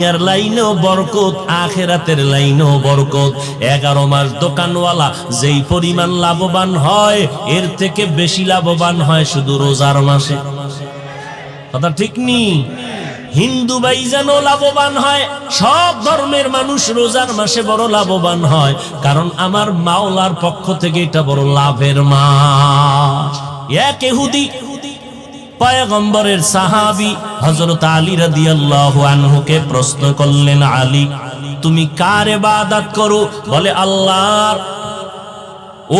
দুনিয়ার লাইনেও বরকত, আখিরাতের লাইনেও বরকত। 11 মাস দোকানওয়ালা যেই পরিমাণ লাভবান হয়, এর থেকে বেশি লাভবান হয় শুধু রোজার মাসে। কথা ঠিক নি? হিন্দু ভাইজানও লাভবান হয়, সব ধর্মের মানুষ রোজার মাসে বড় লাভবান হয়, কারণ আমার মাওলার পক্ষ থেকে এটা বড় লাভের মাস। এক ইহুদি পয়গম্বরের সাহাবী হযরত আলী রাদিয়াল্লাহু আনহুকে প্রশ্ন করলেন, আলী তুমি কার ইবাদত করো? বলে আল্লাহর।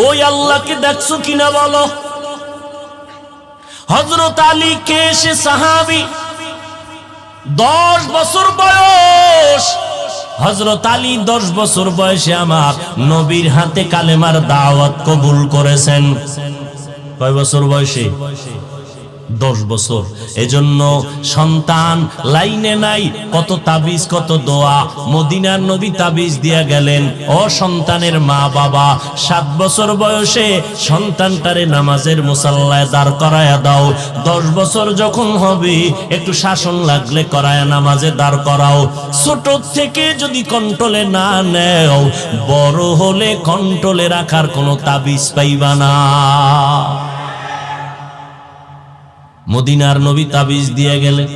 ওই আল্লাহকে দেখছো কিনা বলো। হযরত আলী কে? সে সাহাবী, 10 বছর বয়স। হযরত আলী 10 বছর বয়সে আমার নবীর হাতে কালেমার দাওয়াত কবুল করেছেন। কয় বছর বয়সে? 10 বছর। এজন্য সন্তান লাইনে নাই, কত তাবিজ কত দোয়া। মদিনার নবী তাবিজ দিয়া গেলেন, ও সন্তানের মা বাবা 7 বছর বয়সে সন্তানটারে নামাজের মুসাল্লায় দাঁড় করায়া দাও। 10 বছর যখন হবে একটু শাসন লাগলে করায়া নামাজে দাঁড় করাও। ছোট থেকে যদি কন্ট্রোলে না নেও, বড় হলে কন্ট্রোলে রাখার কোনো তাবিজ পাইবা না। মদিনার নবী তাবিজ দিয়ে গেলেন,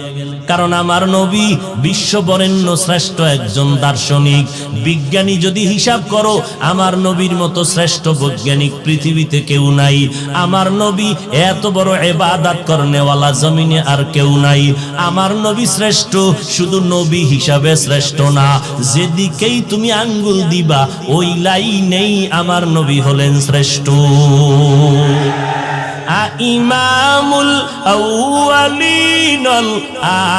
কারণ আমার নবী বিশ্ববরেণ্য শ্রেষ্ঠ একজন দার্শনিক। বিজ্ঞানী যদি হিসাব করো, আমার নবীর মতো শ্রেষ্ঠ বৈজ্ঞানিক পৃথিবীতে কেউ নাই। আমার নবী এত বড় ইবাদত করনেওয়ালা জমিনে আর কেউ নাই। আমার নবী শ্রেষ্ঠ, শুধু নবী হিসাবে শ্রেষ্ঠ না, যেদিকেই তুমি আঙ্গুল দিবা ওই লাইনেই আমার নবী হলেন শ্রেষ্ঠ। ইমামুল আউয়ালিন আল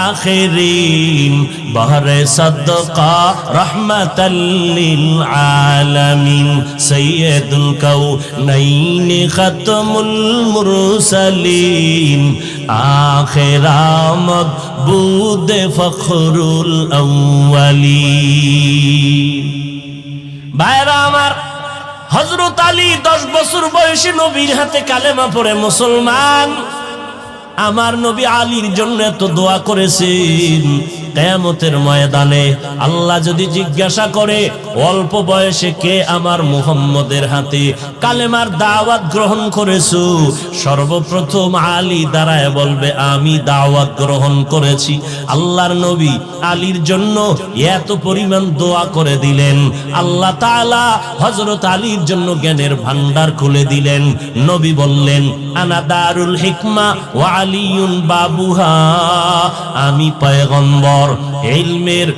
আখিরিন বহরে সাদকা রাহমাতাল লিল আলামিন সাইয়্যিদুল কাউনাইন খাতমুল মুরসালিন আখিরামত বুদ ফখরুল আউয়ালিন। ভাইরা আমার, হযরত আলী 10 বছর বয়সে নবীর হাতে কালেমা পড়ে মুসলমান। আমার নবী আলীর জন্য এত দোয়া করেছেন। কিয়ামতের ময়দানে আল্লাহ যদি জিজ্ঞাসা করে, অল্প বয়সে কে আমার মুহাম্মদের হাতে কালেমার দাওয়াত গ্রহণ করেছো, সর্বপ্রথম আলী দাঁড়ায় বলবে আমি দাওয়াত গ্রহণ করেছি। আল্লাহর নবী আলীর জন্য এত পরিমাণ দোয়া করে দিলেন। আল্লাহ তাআলা হযরত আলীর জন্য জ্ঞানের ভান্ডার খুলে দিলেন। নবী বললেন, আনা দারুল হিকমা ওয়া আলিয়ুন বাবুহা, আমি পয়গম্বর, ইলমের